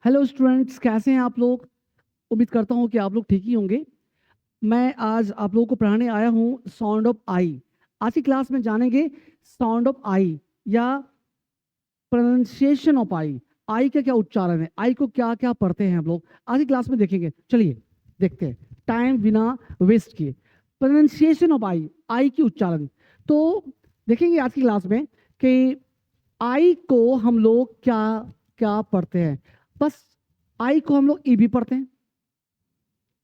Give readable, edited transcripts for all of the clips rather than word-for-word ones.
Hello students, कैसे हैं आप लोग। उम्मीद करता हूं कि आप लोग ठीक ही होंगे। मैं आज आप लोगों को पढ़ाने आया हूं साउंड ऑफ आई। आज की क्लास में जानेंगे साउंड ऑफ आई या प्रोनाउंसिएशन ऑफ आई। आई का क्या उच्चारण है, आई को क्या क्या पढ़ते हैं हम लोग आज की क्लास में देखेंगे। चलिए देखते हैं टाइम बिना वेस्ट किए। प्रोनाउंसिएशन ऑफ आई, आई की उच्चारण। तो देखेंगे आज की क्लास में कि आई को हम लोग क्या क्या पढ़ते हैं। बस आई को हम लोग ई भी पढ़ते हैं।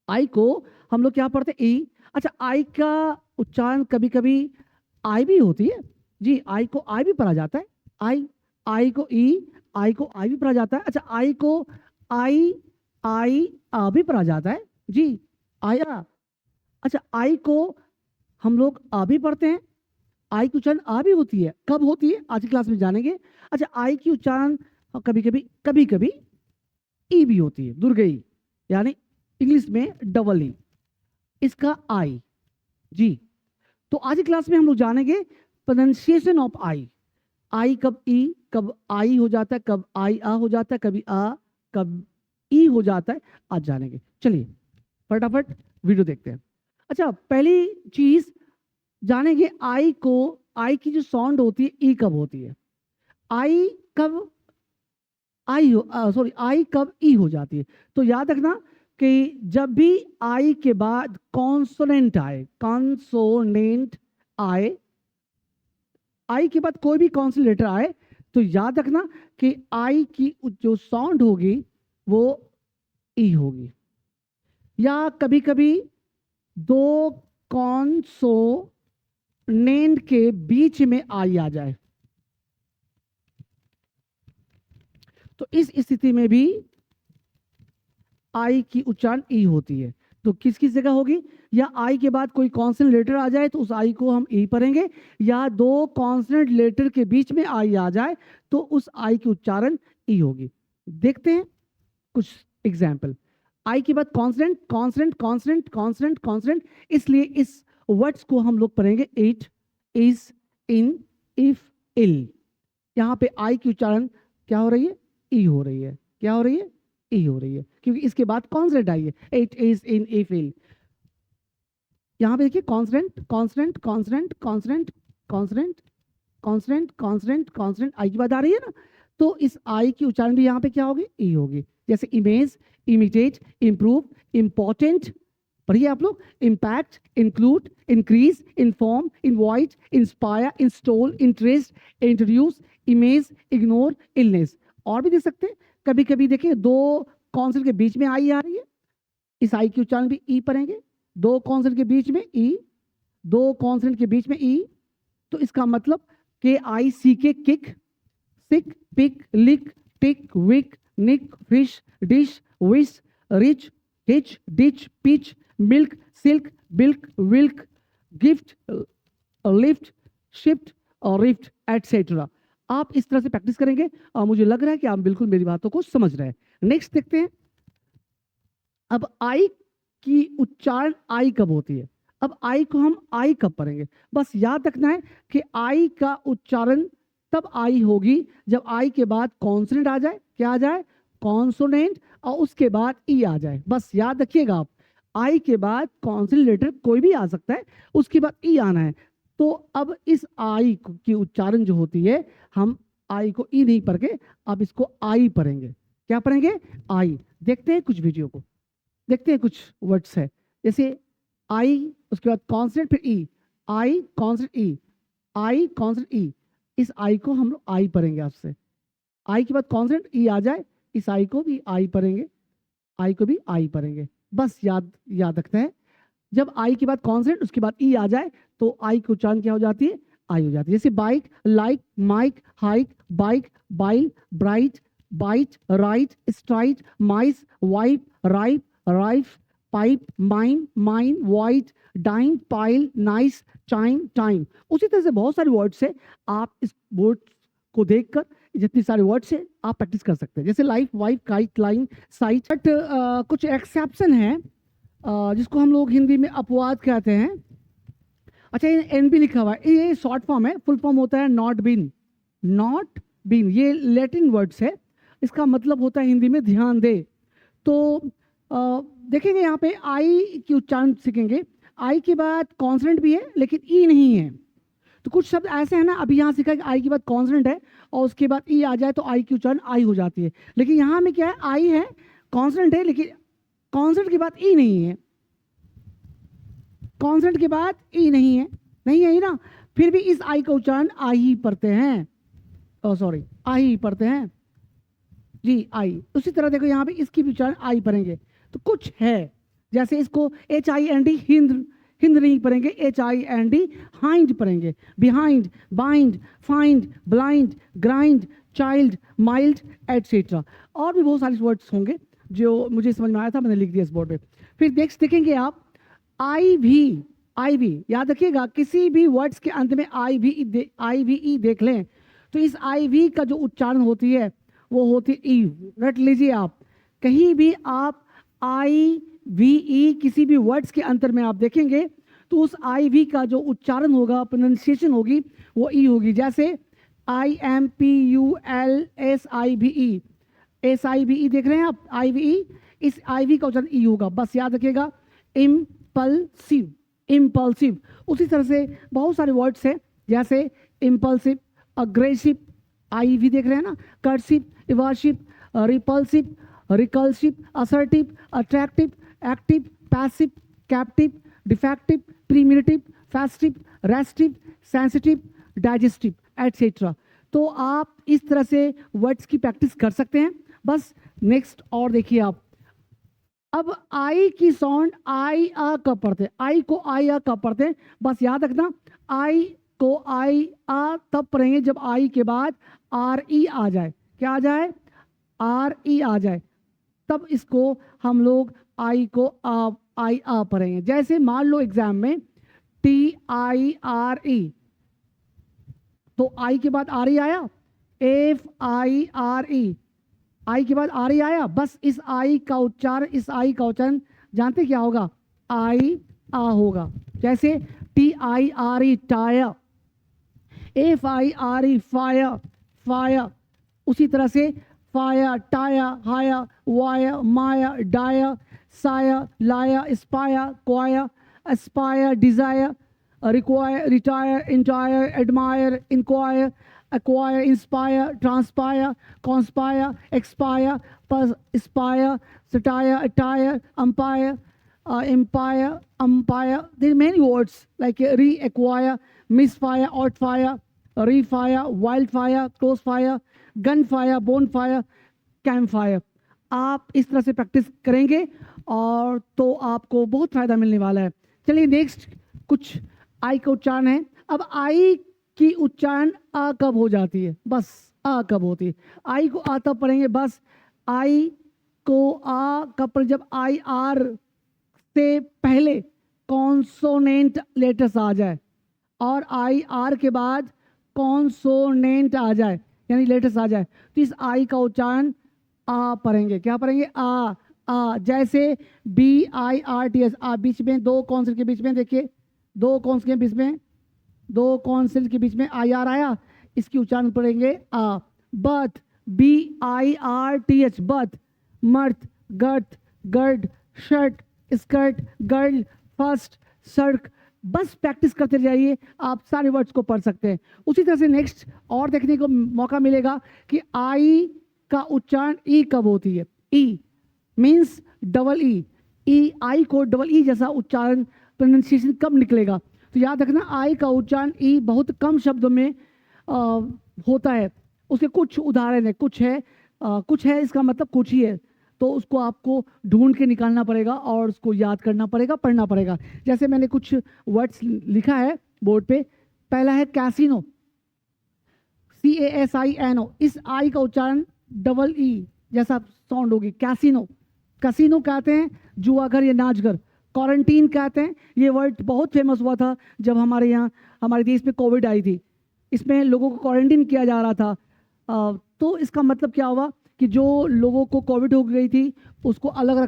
आई को हम लोग क्या पढ़ते हैं, ई। अच्छा, आई का उच्चारण कभी कभी आई भी होती है। जी, आई को आई भी पढ़ा जाता है। आई, आई को ई, आई को आई भी पढ़ा जाता है। अच्छा, आई को आई आई आ भी पढ़ा जाता है। जी, आया। अच्छा, आई को हम लोग आ भी पढ़ते हैं। आई की उच्चारण आ भी होती है। कब होती है आज की क्लास में जानेंगे। अच्छा, आई की उच्चारण कभी कभी ई भी होती है, दुर्गई, यानी इंग्लिश में डबल ई, इसका आई। जी, तो आज की क्लास में हम लोग जानेंगे प्रोनाउंसिएशन ऑफ आई। आई कब ई, कब आई हो जाता है, कब आई आ हो जाता है, कभी आ, कब ई हो जाता है, आज जानेंगे। चलिए फटाफट वीडियो देखते हैं। अच्छा, पहली चीज जानेंगे आई को, आई की जो साउंड होती है ई कब होती है। आई कब आई हो, सॉरी, आई कब ई हो जाती है। तो याद रखना कि जब भी आई के बाद कॉन्सोनेंट आए, कॉन्सोनेंट आए, आई के बाद कोई भी कॉन्सोनेंट लेटर आए, तो याद रखना कि आई की जो साउंड होगी वो ई होगी। या कभी कभी दो कॉन्सोनेंट के बीच में आई आ जाए, तो इस स्थिति में भी आई की उच्चारण ई होती है। तो किस किस जगह होगी, या आई के बाद कोई कॉन्सोनेंट लेटर आ जाए तो उस आई को हम ई पढ़ेंगे, या दो कॉन्सोनेंट लेटर के बीच में आई आ जाए तो उस आई की उच्चारण ई होगी। देखते हैं कुछ एग्जाम्पल। आई के बाद consonant consonant consonant consonant consonant, इसलिए इस वर्ड्स को हम लोग पढ़ेंगे it, is, in, if, ill. यहाँ पे आई की उच्चारण क्या हो रही है, ई हो रही है। क्या हो रही है, ई हो रही है, क्योंकि इसके बाद कॉन्सोनेंट आई है, it, is, in, if, ill. यहाँ पे देखिए consonant consonant consonant consonant consonant consonant consonant consonant, I की बात आ रही है ना। तो इस आई की उच्चारण भी यहाँ पे क्या होगी, ई होगी। जैसे इमेज, इमिटेट, इम्प्रूव, इम्पोर्टेंट, पढ़िए आप लोग। Impact, include, increase, inform, invite, inspire, install, interest, introduce, image, ignore, illness. और भी देख सकते हैं। कभी कभी देखिए दो कॉन्सोनेंट के बीच में आई आ रही है, इस आई की उच्चारण भी ई पढ़ेंगे। दो कॉन्सोनेंट के बीच में ई, दो कॉन्सोनेंट के बीच में ई, तो इसका मतलब के I C K, kick, sick, pick, lick, tick, wick, nick, fish, dish, wish, rich, hitch, ditch, pitch, milk, silk, bilk, wilk, gift, lift, shift और रिफ्ट एटसेट्रा। आप इस तरह से प्रैक्टिस करेंगे और मुझे लग रहा है कि आप बिल्कुल मेरी बातों को समझ रहे हैं। नेक्स्ट देखते हैं। अब आई की उच्चारण आई कब होती है। अब आई को हम आई कब पढ़ेंगे। बस याद रखना है कि आई का उच्चारण तब आई होगी जब आई के बाद कॉन्सोनेंट आ जाए। क्या आ जाए, कॉन्सोनेंट, और उसके बाद ई आ जाए। बस याद रखिएगा आप, आई के बाद कॉन्सोनेंट लेटर कोई भी आ सकता है, उसके बाद ई आना है। तो अब इस आई की उच्चारण जो होती है, हम आई को ई नहीं पढ़ के अब इसको आई पढ़ेंगे। क्या पढ़ेंगे, आई। देखते हैं कुछ वीडियो को, देखते हैं कुछ वर्ड्स है। जैसे आई, उसके बाद कॉन्सोनेंट, फिर ई, आई कॉन्सोनेंट ई, आई कॉन्सोनेंट ई। इस आई को हम लोग आई पढ़ेंगे आपसे। आई के बाद कॉन्सोनेंट ई आ जाए, इस आई को भी आई पढ़ेंगे, आई को भी आई पढ़ेंगे। बस याद याद रखते हैं, जब आई के बाद कॉन्सोनेंट उसके बाद ई आ जाए तो आई की उच्चारण क्या हो जाती है, आई हो जाती है। जैसे bike, like, mike, hike, bike, bile, bright, bite, right, strite, mice, wipe, ripe, rife, pipe, mine, mine, white, dine, pile, nice, time, time. उसी तरह से बहुत सारे वर्ड्स है, आप इस बोर्ड को देखकर जितनी सारे वर्ड्स है आप प्रैक्टिस कर सकते हैं। जैसे life, wife, kite, line, site. But कुछ एक्सेप्शन है जिसको हम लोग हिंदी में अपवाद कहते हैं। अच्छा, ये एन बी लिखा हुआ है, ये शॉर्ट फॉर्म है, फुल फॉर्म होता है नॉट बीन। नॉट बीन ये लैटिन वर्ड्स है। इसका मतलब होता है हिंदी में ध्यान दे। तो देखेंगे यहाँ पे आई की उच्चारण सीखेंगे। आई के बाद कॉन्सोनेंट भी है लेकिन ई नहीं है। तो कुछ शब्द ऐसे हैं ना, अभी यहाँ सीखा कि आई के बाद कॉन्सोनेंट है और उसके बाद ई आ जाए तो आई की उच्चारण आई हो जाती है। लेकिन यहाँ में क्या है, आई है, कॉन्सोनेंट है, लेकिन कॉन्सोनेंट के बाद ई नहीं है। कॉन्सोनेंट के बाद ई नहीं है, नहीं है ही ना, फिर भी इस आई का उच्चारण आई ही पढ़ते हैं, सॉरी आई ही पढ़ते हैं जी, आई। उसी तरह देखो यहाँ पे इसकी भी उच्चारण आई पढ़ेंगे। तो कुछ है जैसे इसको HIND हिंद, हिंद नहीं पढ़ेंगे, HIND हाइंड पढ़ेंगे। Behind, bind, find, blind, grind, child, mild, etcetera. और भी बहुत सारे वर्ड्स होंगे जो मुझे समझ में आया था, मैंने लिख दिया इस बोर्ड पे। फिर देखेंगे आप आई भी याद रखिएगा, किसी भी वर्ड्स के अंत में आई भी ई देख लें तो इस आई भी का जो उच्चारण होती है वो होती है ई। रट लीजिए आप, कहीं भी आप आई भी ई किसी भी वर्ड्स के अंतर में आप देखेंगे तो उस आई भी का जो उच्चारण होगा, प्रोनाउंसिएशन होगी, वो ई होगी। जैसे IMPULSIVE, SIVE देख रहे हैं आप, IVE, इस IV का उच्चारण ई होगा, बस याद रखिएगा। Impulsive, impulsive. उसी तरह से बहुत सारे वर्ड्स हैं जैसे इम्पल्सिव, अग्रेसिव, IV देख रहे हैं ना, cursive, eversive, repulsive, recursive, assertive, attractive, active, passive, captive, defective, primitive, festive, restive, sensitive, digestive, etcetera. तो आप इस तरह से वर्ड्स की प्रैक्टिस कर सकते हैं। बस नेक्स्ट और देखिए आप, अब आई की साउंड आई आ कब पढ़ते हैं, आई को आई आ कब पढ़ते हैं, बस याद रखना, आई को आई आ तब पढ़ेंगे जब आई के बाद RE आ जाए। क्या आ जाए, RE आ जाए, तब इसको हम लोग आई को आई आ पढ़ेंगे। जैसे मान लो एग्जाम में TIRE, तो आई के बाद RE आया, FIRE, आई के बाद RE आया, बस इस आई का उच्चारण जानते क्या होगा, आई आ होगा। जैसे TIRE tire, FIRE fire, fire. उसी तरह से fire, tire, hire, wire, mire, dire, sire, liar, spire, choir, aspire, desire, require, retire, entire, admire, enquire, acquire, inspire, transpire, conspire, expire, aspire, satire, attire, umpire, empire, umpire. There are many words like re-acquire, misfire, outfire, refire, wildfire, closefire, gunfire, bonfire, campfire. आप इस तरह से practice करेंगे और तो आपको बहुत फायदा मिलने वाला है। चलिए नेक्स्ट कुछ आई का उच्चारण है। अब आई की उच्चारण आ कब हो जाती है, बस आ कब होती है, आई को आ तब पढ़ेंगे, बस आई को आ कब पढ़ें, जब IR से पहले कॉन्सोनेंट लेटर्स आ जाए और IR के बाद कॉन्सोनेंट आ जाए, यानी लेटर्स आ जाए, तो इस आई का उच्चारण आ पढ़ेंगे। क्या पढ़ेंगे, आ। जैसे BIRTS, आ बीच में दो कॉन्सोनेंट के बीच में, देखिए दो कॉन्सोनेंट के बीच में, दो कॉन्सोनेंट के बीच में IR आया, इसकी उच्चारण पढ़ेंगे आ। Birth, BIRTH, birth, mirth, girth, gird, shirt, skirt, girl, first, सड़क। बस प्रैक्टिस करते जाइए, आप सारे वर्ड्स को पढ़ सकते हैं। उसी तरह से नेक्स्ट और देखने को मौका मिलेगा कि आई का उच्चारण ई कब होती है। ई मीन्स डबल ई, आई को डबल ई जैसा उच्चारण प्रोनाउंसिएशन कब निकलेगा, तो याद रखना आई का उच्चारण ई बहुत कम शब्दों में होता है। उसके कुछ उदाहरण है, कुछ है इसका मतलब कुछ ही है, तो उसको आपको ढूंढ के निकालना पड़ेगा और उसको याद करना पड़ेगा, पढ़ना पड़ेगा। जैसे मैंने कुछ वर्ड्स लिखा है बोर्ड पे। पहला है कैसीनो, CASINO, इस आई का उच्चारण डबल ई जैसा साउंड होगी, कैसीनो। कैसीनो कहते हैं जुआघर या नाचघर। क्वारंटीन कहते हैं, ये वर्ड बहुत फेमस हुआ था जब हमारे यहाँ हमारे देश में कोविड आई थी, इसमें लोगों को क्वारंटीन किया जा रहा था। तो इसका मतलब क्या हुआ कि जो लोगों को कोविड हो गई थी उसको अलग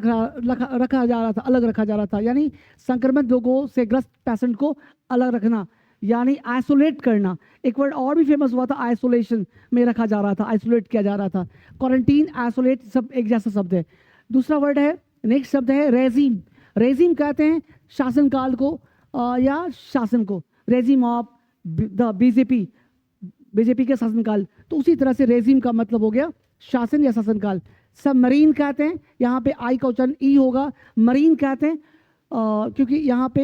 रखा जा रहा था, यानी संक्रमित लोगों से ग्रस्त पेशेंट को अलग रखना। यानी आइसोलेट करना। एक वर्ड और भी फेमस हुआ था, आइसोलेशन में रखा जा रहा था, आइसोलेट किया जा रहा था। क्वारंटीन, आइसोलेट सब एक जैसा शब्द है। दूसरा वर्ड है, नेक्स्ट शब्द है रेजिम। रेजिम कहते हैं शासनकाल को या शासन को, regime of the BJP, BJP के शासनकाल। तो उसी तरह से रेजिम का मतलब हो गया शासन या शासनकाल। सबमरीन कहते हैं, यहाँ पे आई का उच्चारण ई होगा। मरीन कहते हैं क्योंकि यहाँ पे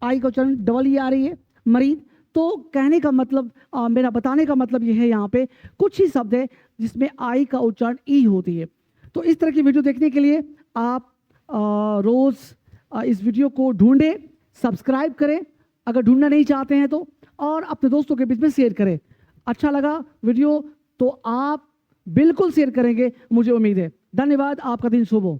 आई का उच्चारण डबल ई आ रही है, मरीन। तो कहने का मतलब मेरा बताने का मतलब यह है, यहाँ पे कुछ ही शब्द है जिसमें आई का उच्चारण ई होती है। तो इस तरह की वीडियो देखने के लिए आप रोज़ इस वीडियो को ढूंढें, सब्सक्राइब करें अगर ढूंढना नहीं चाहते हैं तो, और अपने दोस्तों के बीच में शेयर करें। अच्छा लगा वीडियो तो आप बिल्कुल शेयर करेंगे, मुझे उम्मीद है। धन्यवाद, आपका दिन शुभ हो।